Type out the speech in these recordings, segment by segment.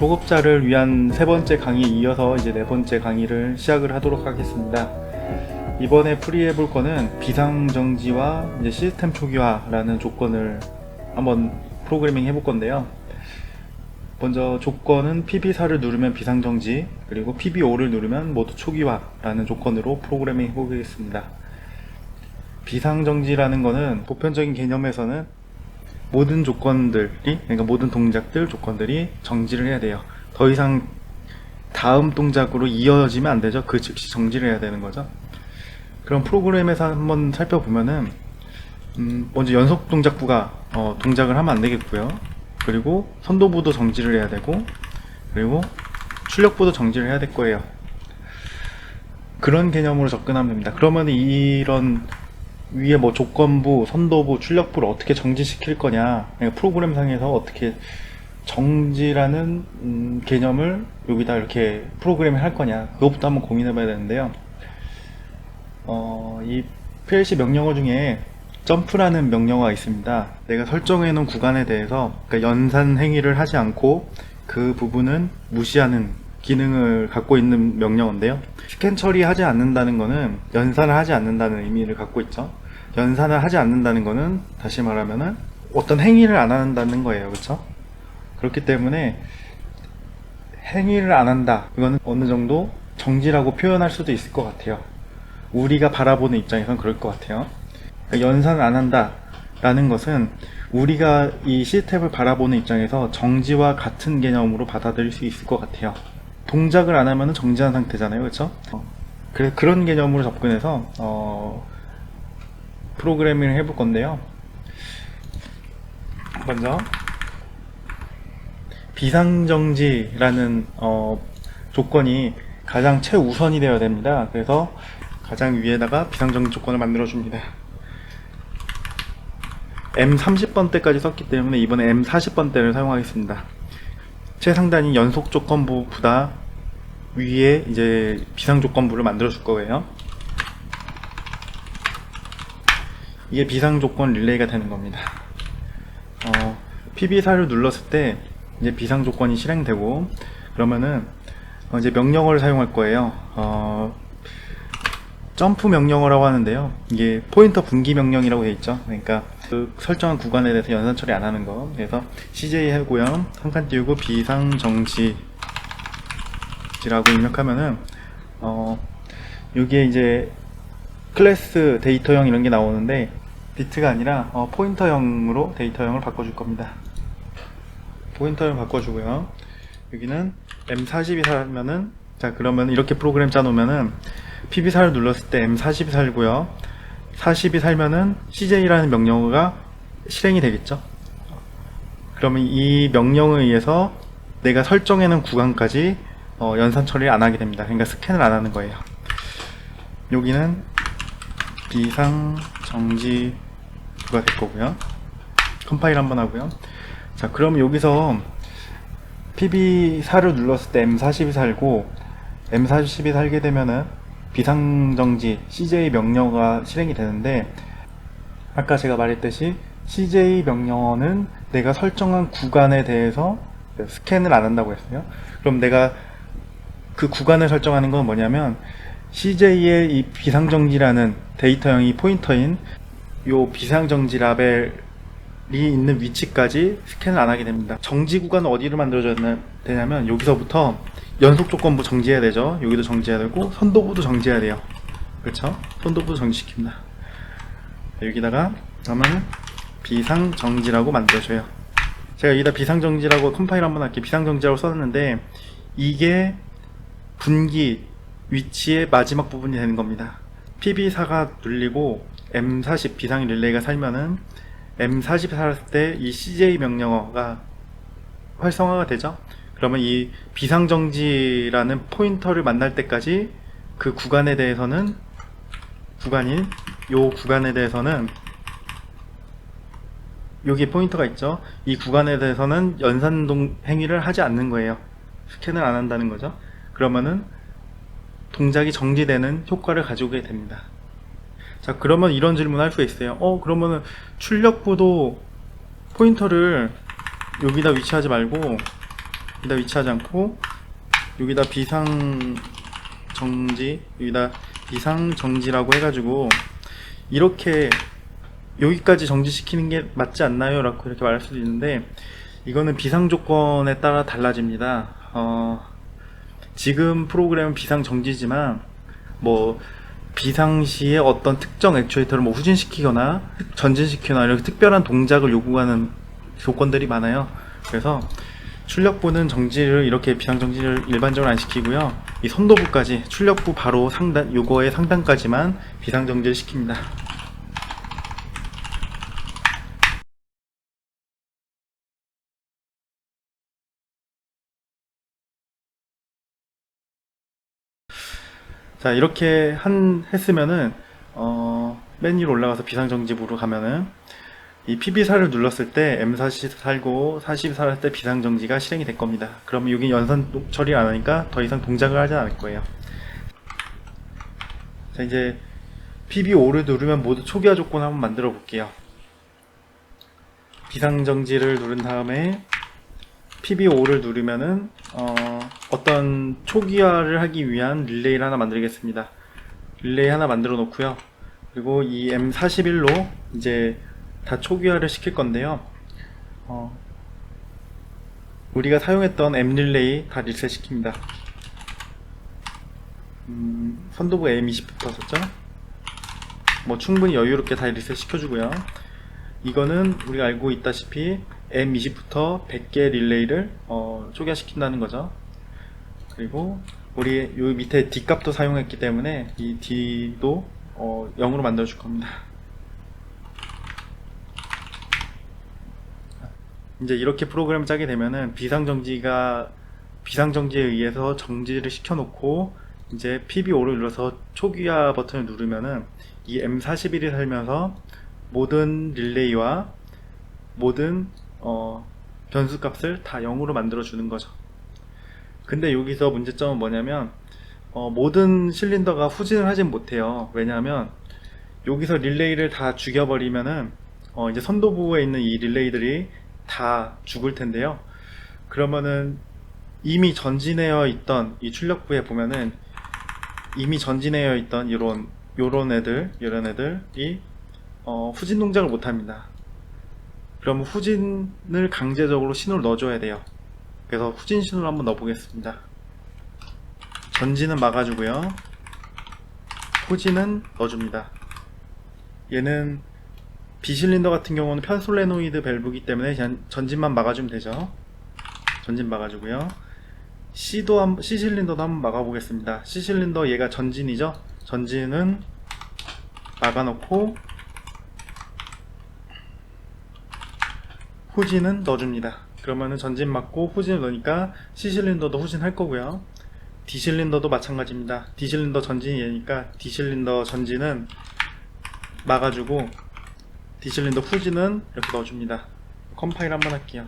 초급자를 위한 세 번째 강의에 이어서 이제 네 번째 강의를 시작을 하도록 하겠습니다. 이번에 풀이해 볼 거는 비상정지와 이제 시스템 초기화라는 조건을 한번 프로그래밍 해볼 건데요. 먼저 조건은 PB4를 누르면 비상정지, 그리고 PB5를 누르면 모두 초기화라는 조건으로 프로그래밍 해보겠습니다. 비상정지라는 거는 보편적인 개념에서는 모든 조건들이, 그러니까 모든 동작들, 조건들이 정지를 해야 돼요. 더 이상 다음 동작으로 이어지면 안 되죠. 그 즉시 정지를 해야 되는 거죠. 그럼 프로그램에서 한번 살펴보면은 먼저 연속 동작부가 동작을 하면 안 되겠고요. 그리고 선도부도 정지를 해야 되고, 그리고 출력부도 정지를 해야 될 거예요. 그런 개념으로 접근하면 됩니다. 그러면 이런 위에 뭐 조건부, 선도부, 출력부를 어떻게 정지시킬 거냐, 그러니까 프로그램 상에서 어떻게 정지라는 개념을 여기다 이렇게 프로그램을 할 거냐, 그것부터 한번 고민해 봐야 되는데요. 이 PLC 명령어 중에 점프라는 명령어가 있습니다. 내가 설정해 놓은 구간에 대해서, 그러니까 연산 행위를 하지 않고 그 부분은 무시하는 기능을 갖고 있는 명령어인데요. 스캔 처리하지 않는다는 거는 연산을 하지 않는다는 의미를 갖고 있죠. 연산을 하지 않는다는 거는 다시 말하면은 어떤 행위를 안 한다는 거예요. 그렇죠? 그렇기 때문에 행위를 안 한다, 이거는 어느 정도 정지라고 표현할 수도 있을 것 같아요. 우리가 바라보는 입장에선 그럴 것 같아요. 그러니까 연산을 안 한다 라는 것은 우리가 이 시스템을 바라보는 입장에서 정지와 같은 개념으로 받아들일 수 있을 것 같아요. 동작을 안 하면 정지한 상태잖아요. 그렇죠? 그래서 그런 개념으로 접근해서 프로그래밍을 해볼 건데요. 먼저 비상정지라는 조건이 가장 최우선이 되어야 됩니다. 그래서 가장 위에다가 비상정지 조건을 만들어 줍니다. M30번대까지 썼기 때문에 이번에 M40번대를 사용하겠습니다. 최상단이 연속 조건부보다 위에 이제 비상 조건부를 만들어 줄 거예요. 이게 비상 조건 릴레이가 되는 겁니다. PB4를 눌렀을 때 이제 비상 조건이 실행되고, 그러면은 이제 명령어를 사용할 거예요. 점프 명령어라고 하는데요. 이게 포인터 분기 명령이라고 되어 있죠. 그러니까 그 설정한 구간에 대해서 연산 처리 안 하는 거. 그래서 CJ 하고요. 한 칸 띄우고 비상정지라고 입력하면은 여기에 이제 클래스 데이터형 이런 게 나오는데 비트가 아니라 포인터형으로 데이터형을 바꿔줄 겁니다. 포인터형 바꿔주고요. 여기는 M40이 살면은, 자 그러면 이렇게 프로그램 짜놓으면은 PB4를 눌렀을 때 M40이 살고요. 40이 살면은 CJ라는 명령어가 실행이 되겠죠. 그러면 이 명령어에 의해서 내가 설정해 놓은 구간까지 연산 처리를 안 하게 됩니다. 그러니까 스캔을 안 하는 거예요. 여기는 비상정지가 될 거고요. 컴파일 한번 하고요. 자, 그럼 여기서 PB4를 눌렀을 때 M40이 살고 M40이 살게 되면은 비상정지 CJ 명령어가 실행이 되는데, 아까 제가 말했듯이 CJ 명령어는 내가 설정한 구간에 대해서 스캔을 안 한다고 했어요. 그럼 내가 그 구간을 설정하는 건 뭐냐면 CJ의 이 비상정지라는 데이터형이 포인터인 요 비상정지 라벨이 있는 위치까지 스캔을 안 하게 됩니다. 정지 구간은 어디로 만들어져야 되냐면 여기서부터 연속 조건부 정지해야 되죠. 여기도 정지해야 되고 선도부도 정지해야 돼요. 그렇죠? 선도부도 정지시킵니다. 여기다가 그러면 비상정지라고 만들어줘요. 제가 여기다 비상정지라고 컴파일 한번 할게요. 비상정지라고 썼는데 이게 분기 위치의 마지막 부분이 되는 겁니다. PB4가 눌리고 M40 비상 릴레이가 살면은 M40이 살았을 때 이 CJ 명령어가 활성화가 되죠. 그러면 이 비상정지라는 포인터를 만날 때까지 그 구간에 대해서는 여기 포인터가 있죠. 이 구간에 대해서는 연산동 행위를 하지 않는 거예요. 스캔을 안 한다는 거죠. 그러면은 동작이 정지되는 효과를 가져오게 됩니다. 자, 그러면 이런 질문을 할 수 있어요. 그러면은 출력부도 포인터를 여기다 위치하지 말고 여기다 위치하지 않고 여기다 비상정지, 여기다 비상정지라고 해가지고 이렇게 여기까지 정지시키는 게 맞지 않나요? 라고 이렇게 말할 수도 있는데, 이거는 비상조건에 따라 달라집니다. 지금 프로그램은 비상정지지만 뭐 비상시에 어떤 특정 액추에이터를 뭐 후진시키거나 전진시키거나 이렇게 특별한 동작을 요구하는 조건들이 많아요. 그래서 출력부는 정지를, 이렇게 비상정지를 일반적으로 안 시키고요, 이 선도부까지, 출력부 바로 상단, 요거의 상단까지만 비상정지를 시킵니다. 자, 이렇게 했으면은 맨 위로 올라가서 비상정지부로 가면은 이 PB4를 눌렀을 때 M44고 42살 할 때 비상정지가 실행이 될 겁니다. 그러면 여기 연산 처리를 안 하니까 더 이상 동작을 하지 않을 거예요. 자, 이제 PB5를 누르면 모두 초기화 조건을 한번 만들어 볼게요. 비상정지를 누른 다음에 PB5를 누르면은 어떤 초기화를 하기 위한 릴레이를 하나 만들겠습니다. 릴레이 하나 만들어 놓고요. 그리고 이 M41로 이제 다 초기화를 시킬 건데요. 우리가 사용했던 M 릴레이 다 리셋 시킵니다. 선도부 M20부터 썼죠? 뭐 충분히 여유롭게 다 리셋 시켜주고요. 이거는 우리가 알고 있다시피 M20부터 100개 릴레이를 초기화시킨다는 거죠. 그리고 우리 요 밑에 D 값도 사용했기 때문에 이 D도 0으로 만들어 줄 겁니다. 이제 이렇게 프로그램을 짜게 되면은 비상정지에 의해서 정지를 시켜놓고 이제 PB5를 눌러서 초기화 버튼을 누르면은 이 M41이 살면서 모든 릴레이와 모든 변수 값을 다 0으로 만들어 주는 거죠. 근데 여기서 문제점은 뭐냐면 모든 실린더가 후진을 하진 못해요. 왜냐하면 여기서 릴레이를 다 죽여버리면은 이제 선도부에 있는 이 릴레이들이 다 죽을 텐데요. 그러면은 이미 전진되어 있던 이 출력부에 보면은 이미 전진되어 있던 이런 애들이 후진 동작을 못 합니다. 그러면 후진을 강제적으로 신호를 넣어줘야 돼요. 그래서 후진 신호를 한번 넣어 보겠습니다. 전진은 막아주고요, 후진은 넣어줍니다. 얘는 B실린더 같은 경우는 편솔레노이드 밸브이기 때문에 그냥 전진만 막아주면 되죠. 전진 막아주고요. C실린더도 한번 막아보겠습니다. C실린더 얘가 전진이죠. 전진은 막아놓고 후진은 넣어줍니다. 그러면은 전진 막고 후진을 넣으니까 C실린더도 후진할 거고요. D실린더도 마찬가지입니다. D실린더 전진이 얘니까 D실린더 전진은 막아주고 D실린더 후진은 이렇게 넣어줍니다. 컴파일 한번 할게요.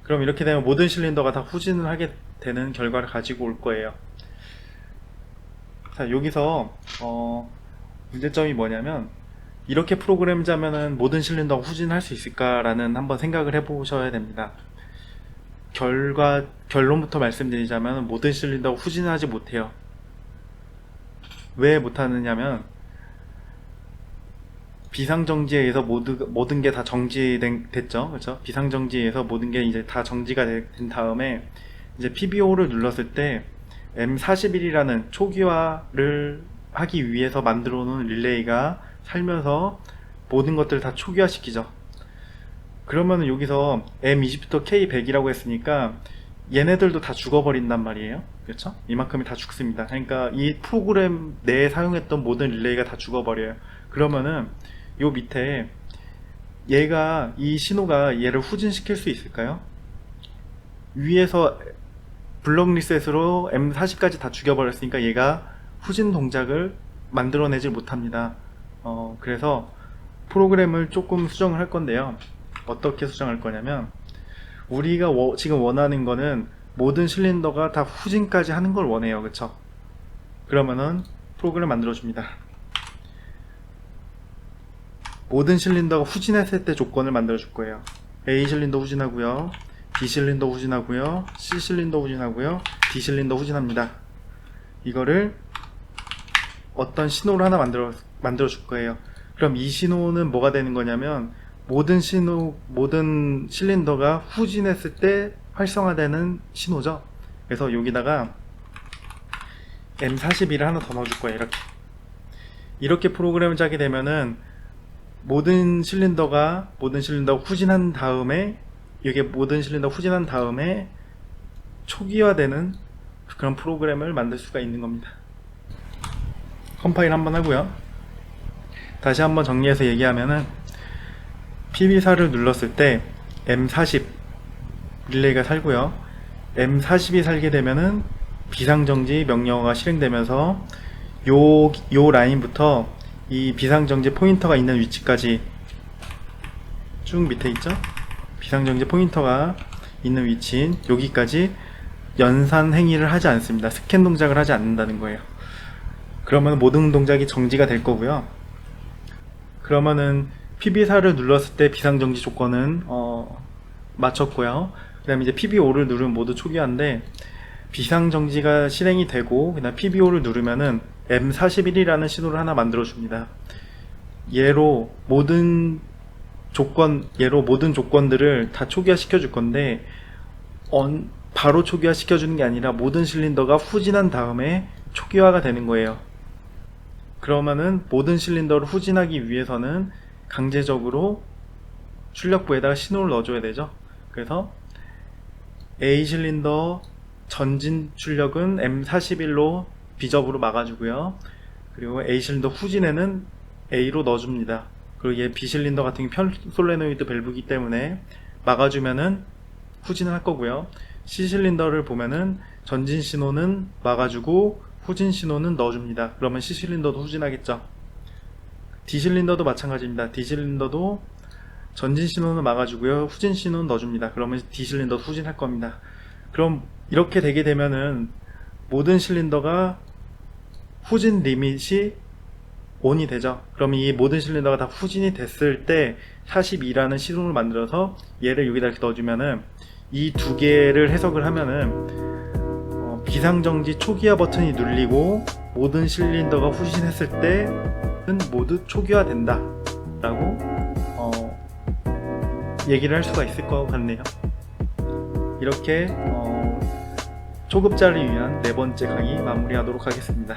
그럼 이렇게 되면 모든 실린더가 다 후진을 하게 되는 결과를 가지고 올 거예요. 자, 여기서 문제점이 뭐냐면, 이렇게 프로그램 짜면은 모든 실린더가 후진할 수 있을까라는 한번 생각을 해보셔야 됩니다. 결론부터 말씀드리자면 모든 실린더가 후진하지 못해요. 왜 못하느냐면 비상정지에 의해서 모든 게 다 정지됐죠. 그렇죠? 비상정지에 의해서 모든 게 이제 다 정지가 된 다음에 이제 PB5를 눌렀을 때 M41이라는 초기화를 하기 위해서 만들어 놓은 릴레이가 살면서 모든 것들을 다 초기화시키죠. 그러면은 여기서 M20부터 K100이라고 했으니까 얘네들도 다 죽어버린단 말이에요. 그렇죠? 이만큼이 다 죽습니다. 그러니까 이 프로그램 내에 사용했던 모든 릴레이가 다 죽어버려요. 그러면은 요 밑에 얘가, 이 신호가 얘를 후진시킬 수 있을까요? 위에서 블럭 리셋으로 M40까지 다 죽여버렸으니까 얘가 후진 동작을 만들어내질 못합니다. 그래서 프로그램을 조금 수정을 할 건데요. 어떻게 수정할 거냐면, 우리가 지금 원하는 거는 모든 실린더가 다 후진까지 하는 걸 원해요. 그쵸? 그러면은 프로그램을 만들어 줍니다. 모든 실린더가 후진했을 때 조건을 만들어 줄 거예요. A 실린더 후진하고요, B실린더 후진하고요, C실린더 후진하고요, D실린더 후진합니다. 이거를 어떤 신호를 하나 만들어 줄 거예요. 그럼 이 신호는 뭐가 되는 거냐면, 모든 실린더가 후진했을 때 활성화되는 신호죠. 그래서 여기다가 M41을 하나 더 넣어줄 거예요. 이렇게 프로그램을 짜게 되면은 모든 실린더가 후진한 다음에, 이게 모든 실린더 후진한 다음에 초기화되는 그런 프로그램을 만들 수가 있는 겁니다. 컴파일 한번 하고요. 다시 한번 정리해서 얘기하면은, PB4를 눌렀을 때 M40 릴레이가 살고요, M40이 살게 되면은 비상정지 명령어가 실행되면서 요 라인부터 이 비상정지 포인터가 있는 위치까지 쭉 밑에 있죠? 비상정지 포인터가 있는 위치인 여기까지 연산 행위를 하지 않습니다. 스캔 동작을 하지 않는다는 거예요. 그러면 모든 동작이 정지가 될 거고요. 그러면은 PB4를 눌렀을 때 비상정지 조건은 맞췄고요. 그 다음에 이제 PB5를 누르면 모두 초기화인데, 비상정지가 실행이 되고 그다음 PB5를 누르면은 M41이라는 신호를 하나 만들어 줍니다. 얘로 모든 조건들을 다 초기화 시켜 줄 건데, 바로 초기화 시켜 주는 게 아니라 모든 실린더가 후진한 다음에 초기화가 되는 거예요. 그러면은 모든 실린더를 후진하기 위해서는 강제적으로 출력부에다가 신호를 넣어줘야 되죠. 그래서 A 실린더 전진 출력은 M41로 비접으로 막아주고요. 그리고 A 실린더 후진에는 A로 넣어줍니다. 그리고 얘 B 실린더 같은 경우 편솔레노이드 밸브이기 때문에 막아주면은 후진을 할 거고요. C 실린더를 보면은 전진 신호는 막아주고 후진 신호는 넣어줍니다. 그러면 C 실린더도 후진하겠죠. D 실린더도 마찬가지입니다. D 실린더도 전진 신호는 막아주고요, 후진 신호는 넣어줍니다. 그러면 D 실린더도 후진할 겁니다. 그럼 이렇게 되게 되면은 모든 실린더가 후진 리밋이 ON이 되죠. 그럼 이 모든 실린더가 다 후진이 됐을 때 42라는 신호를 만들어서 얘를 여기다 이렇게 넣어주면은, 이 두 개를 해석을 하면은 비상정지 초기화 버튼이 눌리고 모든 실린더가 후진했을 때는 모두 초기화 된다 라고 얘기를 할 수가 있을 것 같네요. 이렇게 초급자를 위한 네 번째 강의 마무리하도록 하겠습니다.